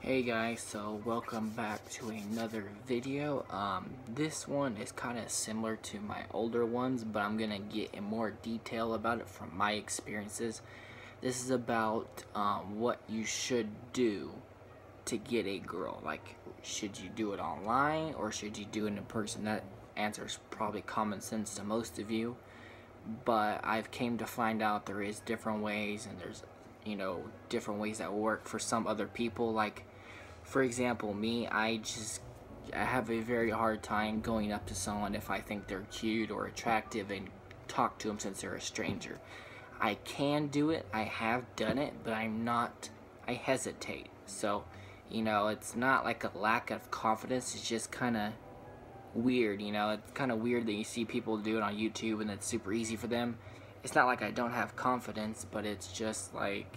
Hey guys, so welcome back to another video. This one is kind of similar to my older ones, but I'm gonna get in more detail about it from my experiences. This is about what you should do to get a girl. Like, should you do it online or should you do it in person? That answer is probably common sense to most of you, but I've came to find out there is different ways, and there's different ways that work for some other people. Like, for example, me, I have a very hard time going up to someone if I think they're cute or attractive and talk to them since they're a stranger. I can do it, I have done it, but I hesitate. So, it's not like a lack of confidence, it's just kind of weird, it's kind of weird that you see people do it on YouTube and it's super easy for them. It's not like I don't have confidence, but it's just like,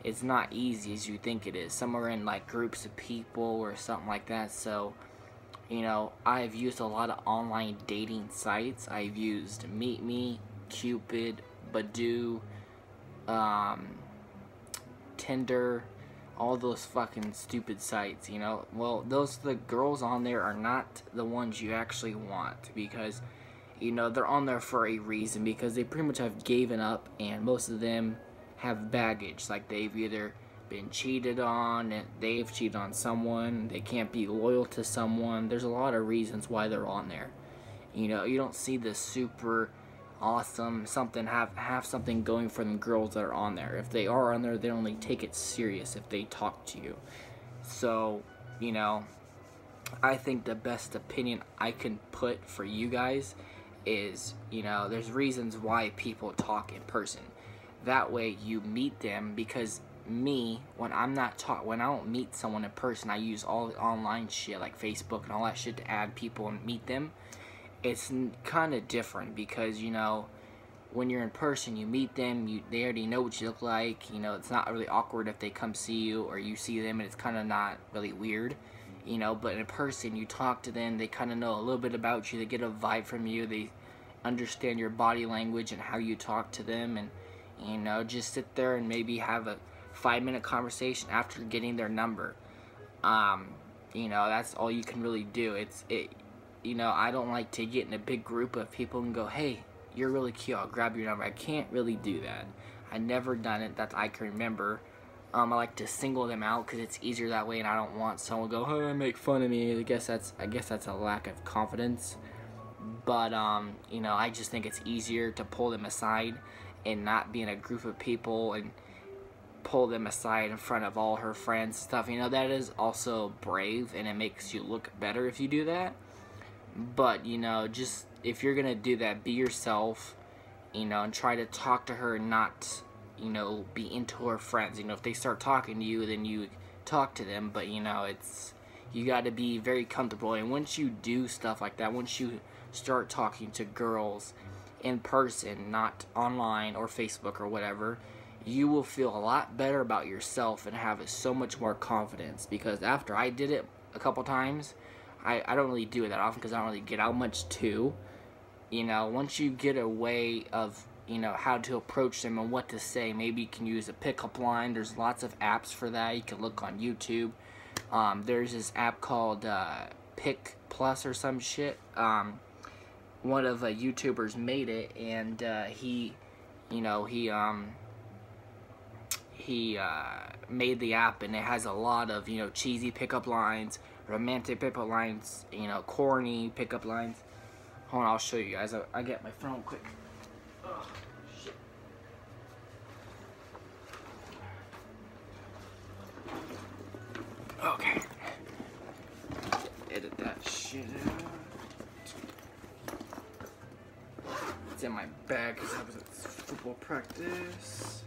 it's not easy as you think it is. Some are in like groups of people or something like that. So, I've used a lot of online dating sites. I've used MeetMe, Cupid, Badoo, Tinder, all those fucking stupid sites, Well, the girls on there are not the ones you actually want, because, they're on there for a reason, because they pretty much have given up, and most of them have baggage. Like, they've either been cheated on, and they've cheated on someone, they can't be loyal to someone. There's a lot of reasons why they're on there. You don't see the super awesome have something going for them girls that are on there. If they are on there, they only take it serious if they talk to you. So, I think the best opinion I can put for you guys is, there's reasons why people talk in person. That way you meet them, because me, when I don't meet someone in person, I use all the online shit like Facebook and all that shit to add people and meet them. It's kind of different, because when you're in person, you meet them, they already know what you look like. It's not really awkward if they come see you or you see them, and it's kind of not really weird. But in person, you talk to them, they kind of know a little bit about you, they get a vibe from you, they understand your body language and how you talk to them, and just sit there and maybe have a 5-minute conversation after getting their number. That's all you can really do. I don't like to get in a big group of people and go, hey, you're really cute, I'll grab your number. I can't really do that. I've never done it that I can remember. I like to single them out because it's easier that way, and I don't want someone to go, oh, make fun of me. I guess that's a lack of confidence. But I just think it's easier to pull them aside and not be in a group of people and pull them aside in front of all her friends and stuff. That is also brave, and it makes you look better if you do that. But just if you're gonna do that, be yourself, and try to talk to her and not be into her friends. If they start talking to you, then you talk to them, but you got to be very comfortable. And once you do stuff like that, once you start talking to girls in person, not online or Facebook or whatever, you will feel a lot better about yourself and have so much more confidence. Because after I did it a couple times, I don't really do it that often because I don't really get out much too. Once you get a way of how to approach them and what to say, maybe you can use a pickup line. There's lots of apps for that. You can look on YouTube. There's this app called Pick Plus or some shit. One of the YouTubers made it, and he made the app, and it has a lot of cheesy pickup lines, romantic pickup lines, corny pickup lines. Hold on, I'll show you guys. I get my phone quick. Oh, shit. Okay. Edit that shit out. It's in my bag because I was at football practice.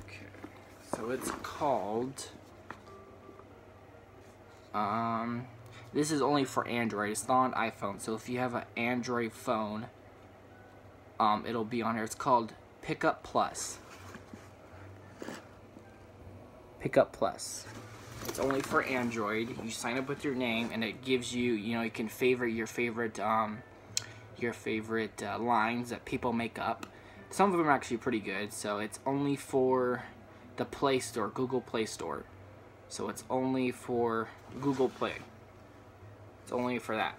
Okay. So it's called... this is only for Android. It's not on iPhone. So if you have an Android phone, it'll be on here. It's called Pickup Plus. Pickup Plus. It's only for Android. You sign up with your name, and it gives you, you can favorite your favorite lines that people make up. Some of them are actually pretty good. So it's only for the Play Store, Google Play Store. So it's only for Google Play. It's only for that.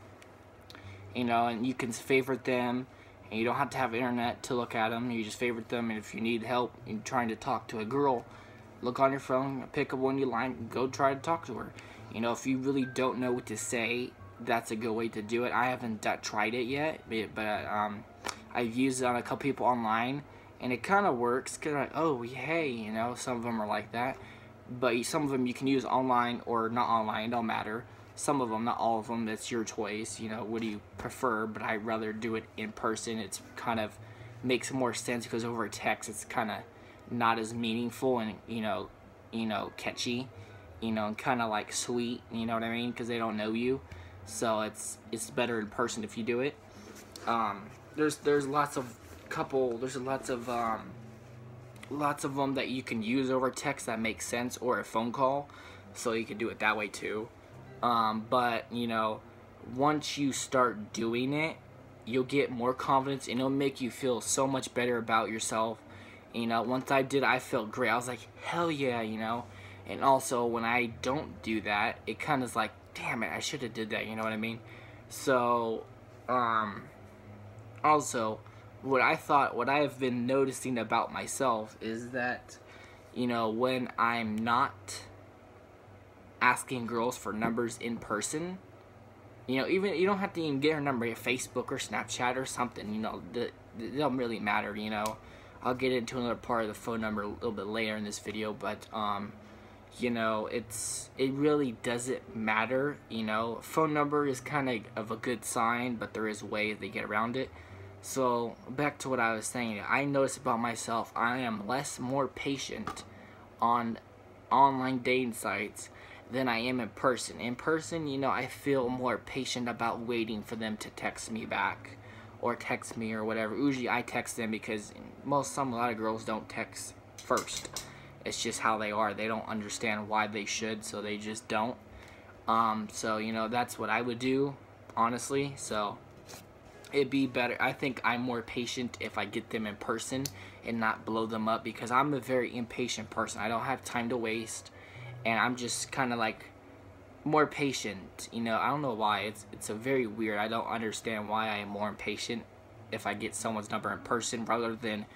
You know, and you can favorite them, and you don't have to have internet to look at them. You just favorite them, and if you need help in trying to talk to a girl, look on your phone, pick up one you like, and go try to talk to her. You know, if you really don't know what to say, that's a good way to do it. I haven't tried it yet, but I've used it on a couple people online, and it kind of works. Cause like, oh, hey, you know, some of them are like that, but some of them you can use online or not online. It don't matter. Some of them, not all of them. That's your choice. You know, what do you prefer? But I'd rather do it in person. It's kind of makes more sense because over text, it's kind of not as meaningful and you know, catchy, you know, and kind of like sweet. You know what I mean? Because they don't know you, so it's better in person if you do it. There's lots of them that you can use over text that makes sense, or a phone call, so you can do it that way too. But you know, once you start doing it, you'll get more confidence and it'll make you feel so much better about yourself. You know, once I did, I felt great. I was like, hell yeah, you know. And also, when I don't do that, it kind of is like, damn it, I should have did that. You know what I mean? So, also, what I have been noticing about myself is that, you know, when I'm not asking girls for numbers in person, you know, even you don't have to even get her number, Facebook or Snapchat or something, you know, it don't really matter, you know. I'll get into another part of the phone number a little bit later in this video, but you know, it really doesn't matter, you know. Phone number is kind of a good sign, but there is ways they get around it. So back to what I was saying, I noticed about myself, I am more patient on online dating sites than I am in person. In person, you know, I feel more patient about waiting for them to text me back or text me or whatever. Usually I text them because a lot of girls don't text first. It's just how they are. They don't understand why they should, so they just don't. So, you know, that's what I would do, honestly. So it'd be better. I think I'm more patient if I get them in person and not blow them up, because I'm a very impatient person. I don't have time to waste, and I'm just kind of like more patient, you know. I don't know why. It's a very weird. I don't understand why I am more impatient if I get someone's number in person rather than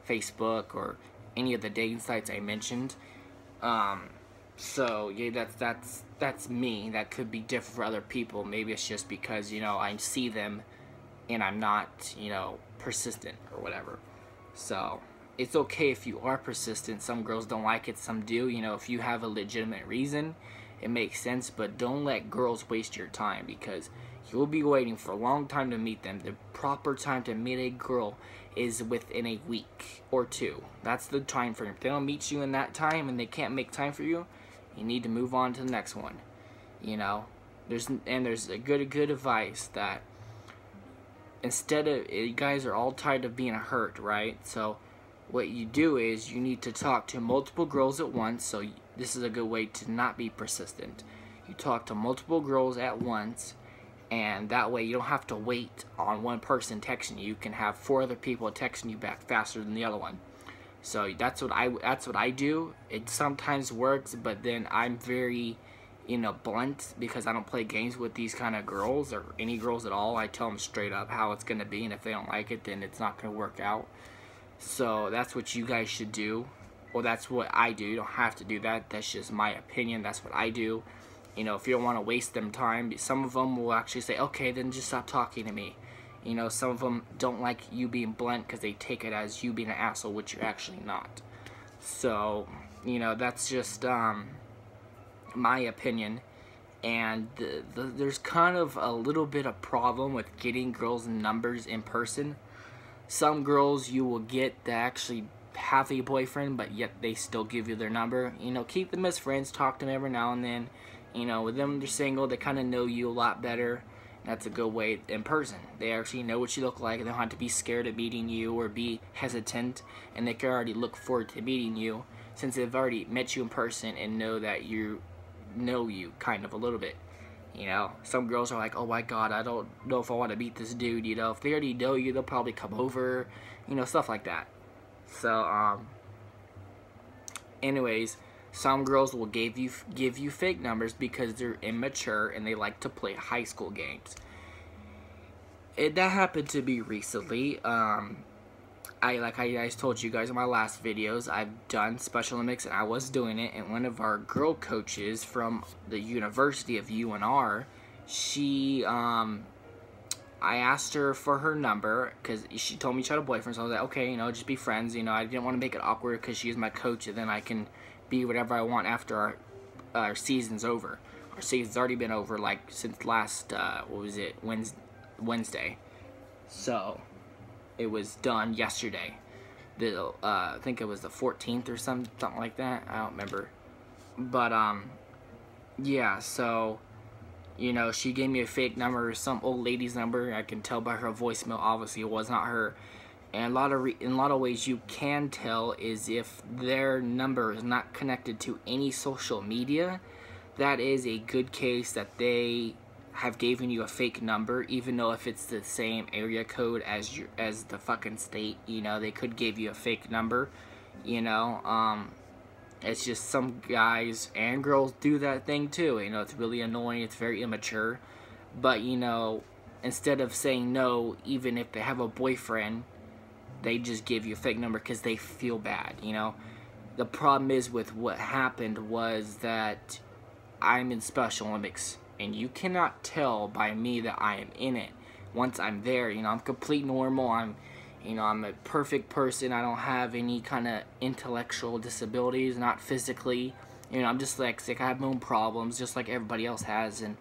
Facebook or any of the dating sites I mentioned. So yeah, that's me. That could be different for other people. Maybe it's just because, you know, I see them and I'm not, you know, persistent or whatever. So it's okay if you are persistent. Some girls don't like it, some do. You know, if you have a legitimate reason, it makes sense, but don't let girls waste your time, because you'll be waiting for a long time to meet them. The proper time to meet a girl is within a week or two. That's the time frame. If they don't meet you in that time and they can't make time for you, you need to move on to the next one. You know, there's a good advice that instead of, you guys are all tired of being hurt, right? So what you do is you need to talk to multiple girls at once. So this is a good way to not be persistent. You talk to multiple girls at once, and that way you don't have to wait on one person texting you. You can have 4 other people texting you back faster than the other one. So that's what I do. It sometimes works, but then I'm very, you know, blunt, because I don't play games with these kind of girls or any girls at all. I tell them straight up how it's gonna be, and if they don't like it, then it's not gonna work out. So that's what you guys should do. Well, that's what I do. You don't have to do that. That's just my opinion. That's what I do. You know, if you don't want to waste them time, some of them will actually say, okay, then just stop talking to me. You know, some of them don't like you being blunt because they take it as you being an asshole, which you're actually not. So, you know, that's just my opinion. And there's kind of a little bit of problem with getting girls' numbers in person. Some girls you will get that actually have a boyfriend, but yet they still give you their number. You know, keep them as friends, talk to them every now and then. You know, with them, they're single, they kind of know you a lot better. That's a good way in person. They actually know what you look like. They don't have to be scared of meeting you or be hesitant, and they can already look forward to meeting you since they've already met you in person and know that you know you kind of a little bit. You know, some girls are like, oh my god, I don't know if I want to meet this dude. You know, if they already know you, they'll probably come over, you know, stuff like that. So Anyways, some girls will give you fake numbers because they're immature and they like to play high school games. That happened to me recently. Like I guys told you guys in my last videos, I've done Special Olympics and I was doing it, and one of our girl coaches from the University of UNR, she I asked her for her number because she told me she had a boyfriend, so I was like, okay, just be friends. I didn't want to make it awkward because she's my coach, and then I can be whatever I want after our season's over. Our season's already been over, like, since last, Wednesday. So, it was done yesterday. I think it was the 14th or something like that. I don't remember. But, yeah, so... she gave me a fake number, some old lady's number. I can tell by her voicemail, obviously it was not her. And in a lot of ways you can tell is if their number is not connected to any social media, that is a good case that they have given you a fake number, even though if it's the same area code as the fucking state, they could give you a fake number, It's just some guys and girls do that thing too. It's really annoying. It's very immature. But, instead of saying no, even if they have a boyfriend, they just give you a fake number because they feel bad, The problem is with what happened was that I'm in Special Olympics, and you cannot tell by me that I am in it. Once I'm there, I'm complete normal. I'm a perfect person. I don't have any kind of intellectual disabilities, not physically. I'm dyslexic. I have my own problems, just like everybody else has. And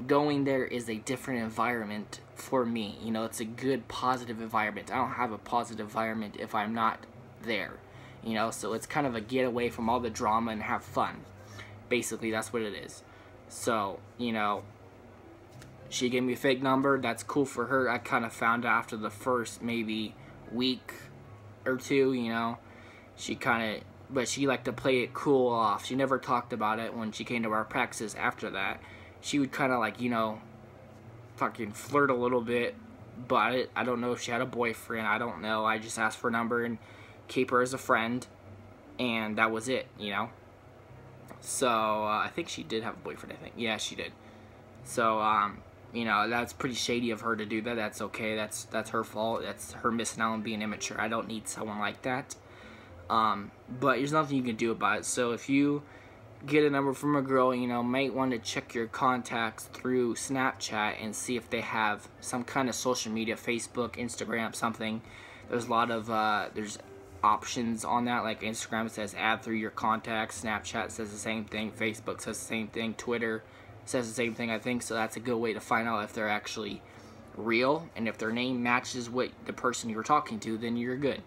going there is a different environment for me. It's a good, positive environment. I don't have a positive environment if I'm not there. So it's kind of a getaway from all the drama and have fun. Basically, that's what it is. So, she gave me a fake number. That's cool for her. I kind of found out after the first maybe week or two, but she liked to play it cool off. She never talked about it when she came to our practices after that. She would kind of like, fucking flirt a little bit, but I don't know if she had a boyfriend. I don't know. I just asked for a number and keep her as a friend, and that was it, So, I think she did have a boyfriend, I think. Yeah, she did. So, that's pretty shady of her to do that. That's okay. That's her fault. That's her missing out on being immature. I don't need someone like that. But there's nothing you can do about it. So if you get a number from a girl, might want to check your contacts through Snapchat and see if they have some kind of social media, Facebook, Instagram, something. There's a lot of, there's options on that, like Instagram says add through your contacts, Snapchat says the same thing, Facebook says the same thing, Twitter says the same thing, I think. So that's a good way to find out if they're actually real, and if their name matches what the person you were talking to, then you're good.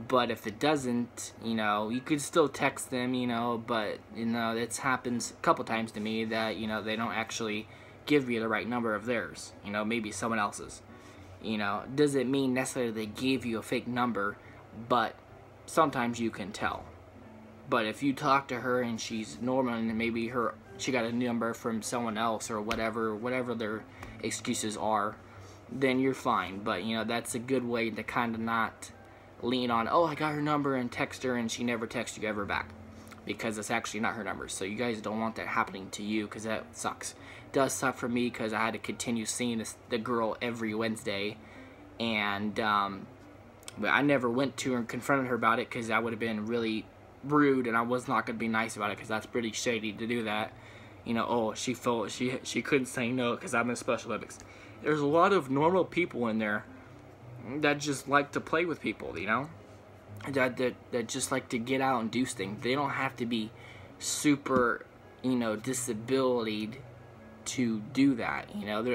But if it doesn't, you could still text them, but, it happens a couple times to me that, they don't actually give you the right number of theirs, maybe someone else's. Doesn't mean necessarily they gave you a fake number, but sometimes you can tell. But if you talk to her and she's normal and maybe she got a number from someone else or whatever their excuses are, then you're fine. But, that's a good way to kind of not lean on, oh, I got her number and text her and she never texts you ever back, because it's actually not her number. So you guys don't want that happening to you, because that sucks. It does suck for me because I had to continue seeing the girl every Wednesday, and but I never went to her and confronted her about it because that would have been really rude, and I was not going to be nice about it because that's pretty shady to do that. Oh, she felt she couldn't say no because I'm in Special Olympics. There's a lot of normal people in there that just like to play with people, that just like to get out and do things. They don't have to be super, disabilitied to do that.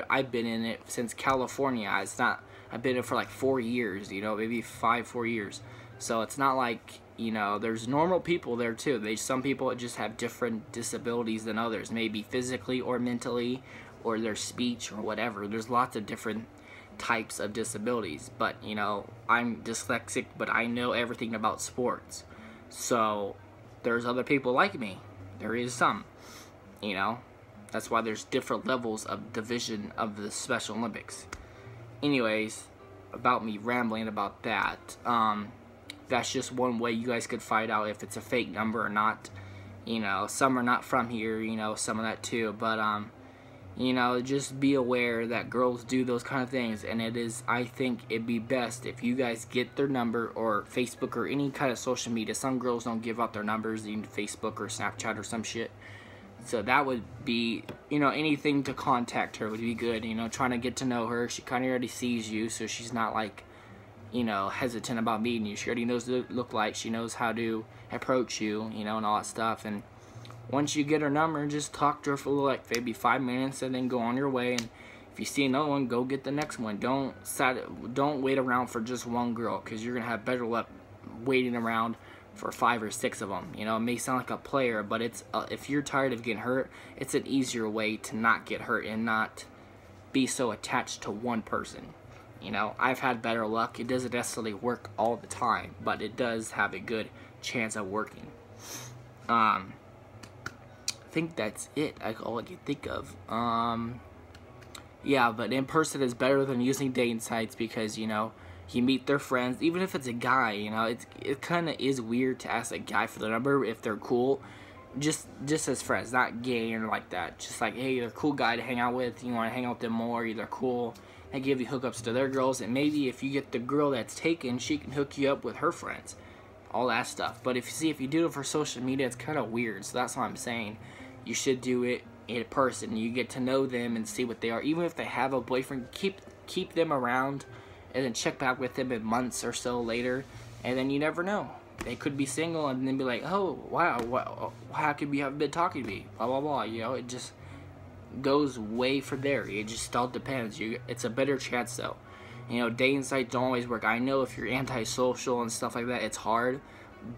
I've been in it since California. I've been in it for like 4 years, maybe 4 years. So it's not like, there's normal people there too. Some people just have different disabilities than others, maybe physically or mentally, or their speech or whatever. There's lots of different types of disabilities, but I'm dyslexic, but I know everything about sports. So there's other people like me. There is some, that's why there's different levels of division of the Special Olympics. Anyways, about me rambling about that, that's just one way you guys could find out if it's a fake number or not. You know, some are not from here, you know, some of that too. But, you know, just be aware that girls do those kind of things. And it is, I think it'd be best if you guys get their number, or Facebook or any kind of social media. Some girls don't give out their numbers, even Facebook or Snapchat or some shit. So that would be, you know, anything to contact her would be good. You know, trying to get to know her. She kind of already sees you, so she's not like, you know, hesitant about meeting you. She already knows what you look like. She knows how to approach you, you know, and all that stuff. And once you get her number, just talk to her for like maybe 5 minutes, and then go on your way. And if you see another one, go get the next one. Don't wait around for just one girl, because you're gonna have better luck waiting around for 5 or 6 of them. You know, it may sound like a player, but it's if you're tired of getting hurt, it's an easier way to not get hurt and not be so attached to one person. You know, I've had better luck. It doesn't necessarily work all the time, but it does have a good chance of working. I think that's it. All I can think of. Yeah, but in person is better than using dating sites, because, you know, you meet their friends, even if it's a guy. You know, it kind of is weird to ask a guy for the number if they're cool, just as friends, not gay or like that. Just like, hey, they're a cool guy to hang out with. You want to hang out with them more. They're cool. They give you hookups to their girls, and maybe if you get the girl that's taken, she can hook you up with her friends, all that stuff. But if you do it for social media, it's kind of weird. So that's what I'm saying. You should do it in person. You get to know them and see what they are. Even if they have a boyfriend, keep them around, and then check back with them in months or so later, and then you never know. They could be single and then be like, oh, wow, how could you have been talking to me? Blah, blah, blah. You know, it just goes way from there. It just all depends. It's a better chance, though. You know, dating sites don't always work. I know if you're antisocial and stuff like that, it's hard.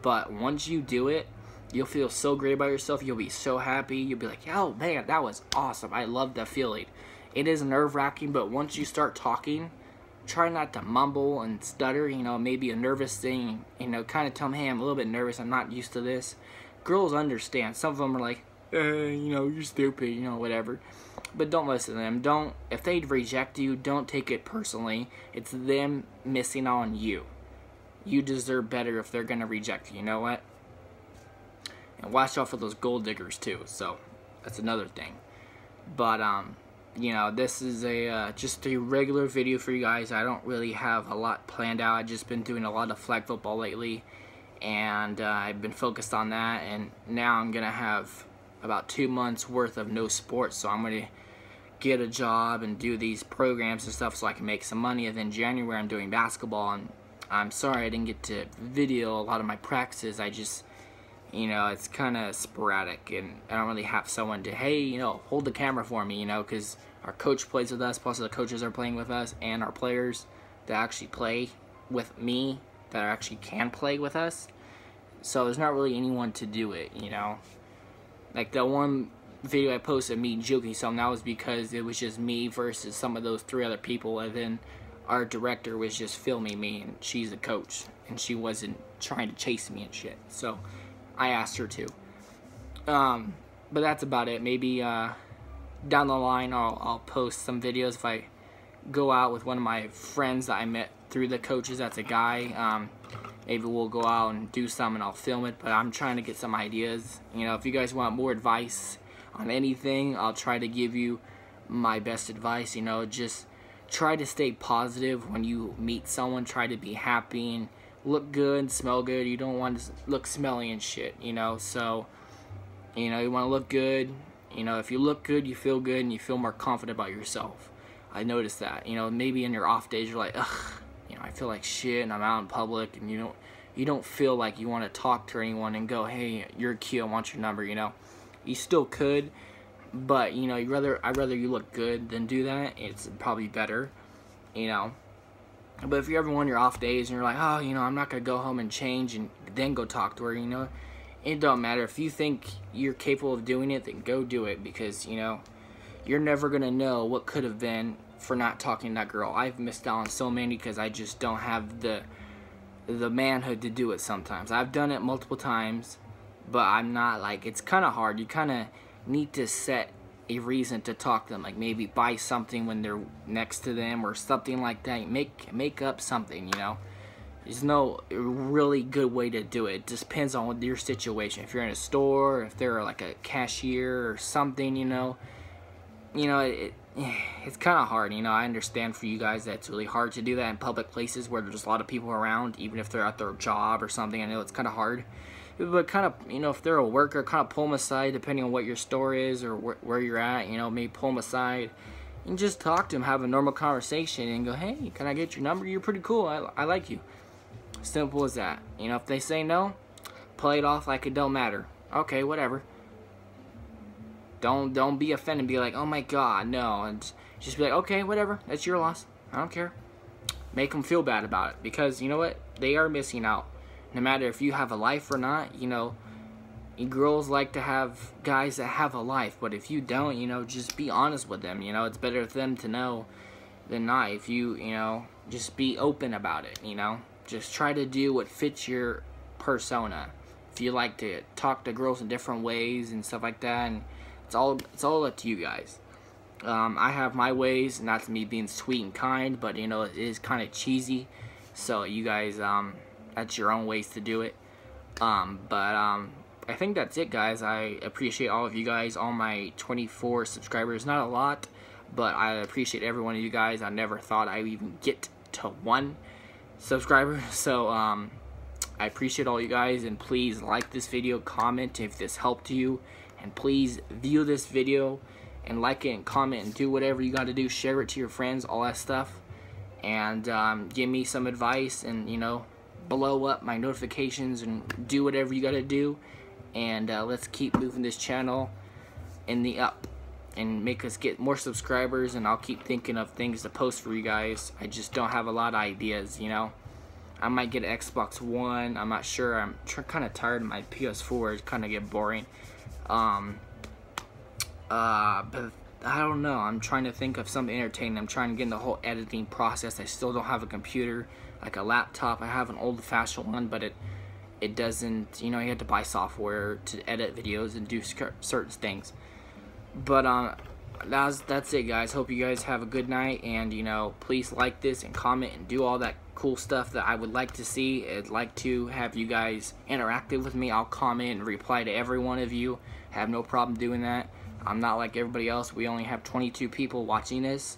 But once you do it, you'll feel so great about yourself. You'll be so happy. You'll be like, oh, man, that was awesome. I love that feeling. It is nerve-wracking, but once you start talking, try not to mumble and stutter. You know, maybe a nervous thing. You know, kind of tell them, hey, I'm a little bit nervous. I'm not used to this. Girls understand. Some of them are like, you know, you're stupid, you know, whatever. But don't listen to them. If they reject you, don't take it personally. It's them missing on you. You deserve better if they're going to reject you. You know what? And watch out for those gold diggers, too. So, that's another thing. But, you know, this is just a regular video for you guys. I don't really have a lot planned out. I've just been doing a lot of flag football lately. And I've been focused on that. And now I'm going to have about 2 months worth of no sports, so I'm going to get a job and do these programs and stuff so I can make some money. And then January I'm doing basketball, and I'm sorry I didn't get to video a lot of my practices. I just, you know, it's kind of sporadic, and I don't really have someone to, hey, you know, hold the camera for me, you know, because our coach plays with us, plus the coaches are playing with us, and our players that actually play with me that actually can play with us. So there's not really anyone to do it, you know. Like the one video I posted, me joking some, that was because it was just me versus some of those 3 other people, and then our director was just filming me, and she's a coach, and she wasn't trying to chase me and shit. So I asked her to. But that's about it. Maybe down the line I'll post some videos if I go out with one of my friends that I met through the coaches. That's a guy. Maybe we'll go out and do some and I'll film it, but I'm trying to get some ideas. You know, if you guys want more advice on anything, I'll try to give you my best advice. You know, just try to stay positive when you meet someone. Try to be happy and look good, smell good. You don't want to look smelly and shit, you know. So, you know, you want to look good. You know, if you look good, you feel good, and you feel more confident about yourself. I noticed that. You know, maybe in your off days, you're like, ugh, you know, I feel like shit, and I'm out in public, and you don't feel like you want to talk to anyone and go, hey, you're cute, I want your number, you know. You still could, but, you know, I'd rather you look good than do that. It's probably better, you know. But if you're ever on your off days and you're like, oh, you know, I'm not going to go home and change and then go talk to her, you know, it don't matter. If you think you're capable of doing it, then go do it, because, you know, you're never going to know what could have been for not talking to that girl. I've missed out on so many because I just don't have the manhood to do it sometimes. I've done it multiple times, but I'm not, like, it's kind of hard. You kind of need to set a reason to talk to them, like maybe buy something when they're next to them or something like that. Make up something, you know. There's no really good way to do it. It just depends on your situation. If you're in a store, if they're like a cashier or something, it's kind of hard. I understand for you guys that it's really hard to do that in public places where there's a lot of people around, even if they're at their job or something. I know it's kind of hard. But kind of, if they're a worker, kind of pull them aside depending on what your store is or where you're at. Maybe pull them aside and just talk to them, have a normal conversation and go, hey, can I get your number? You're pretty cool. I like you. Simple as that. If they say no, play it off like it don't matter. Okay, whatever. Don't be offended. Be like, oh my god, no. And just be like, okay, whatever. That's your loss. I don't care. Make them feel bad about it. Because, you know what? They are missing out. No matter if you have a life or not, girls like to have guys that have a life. But if you don't, just be honest with them. It's better for them to know than not. If you, just be open about it, Just try to do what fits your persona. If you like to talk to girls in different ways and stuff like that, and it's all up to you guys. I have my ways, not me being sweet and kind, but it is kind of cheesy. So you guys, that's your own ways to do it. I think that's it, guys. I appreciate all of you guys, all my 24 subscribers. Not a lot, but I appreciate every one of you guys. I never thought I would even get to 1 subscriber. So I appreciate all you guys, and please like this video, comment if this helped you, and please view this video and like it and comment and do whatever you got to do. Share it to your friends, all that stuff, and give me some advice, and blow up my notifications and do whatever you got to do, and let's keep moving this channel in the up and make us get more subscribers. And I'll keep thinking of things to post for you guys. I just don't have a lot of ideas. I might get an Xbox One. I'm not sure. I'm kind of tired of my PS4. It's kind of get boring. But I don't know. I'm trying to think of something entertaining. I'm trying to get in the whole editing process. I still don't have a computer, like a laptop. I have an old-fashioned one, but it doesn't. You have to buy software to edit videos and do certain things. But that's it, guys. Hope you guys have a good night, and please like this and comment and do all that cool stuff that I would like to see. I'd like to have you guys interactive with me. I'll comment and reply to every one of you. Have no problem doing that. I'm not like everybody else. We only have 22 people watching this,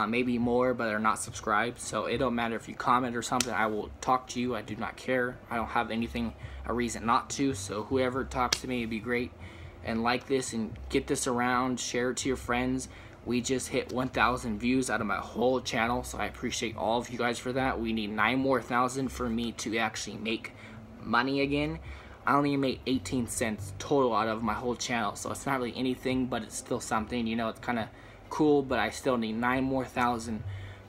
maybe more, but they're not subscribed. So it don't matter if you comment or something. I will talk to you. I do not care. I don't have a reason not to. So whoever talks to me, it'd be great. And like this and get this around. Share it to your friends. We just hit 1,000 views out of my whole channel, so I appreciate all of you guys for that. We need 9,000 more for me to actually make money again. I only made 18 cents total out of my whole channel, so it's not really anything, but it's still something. It's kind of cool, but I still need 9,000 more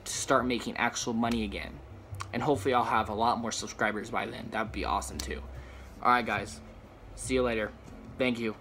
to start making actual money again. And hopefully I'll have a lot more subscribers by then. That'd be awesome too. Alright, guys. See you later. Thank you.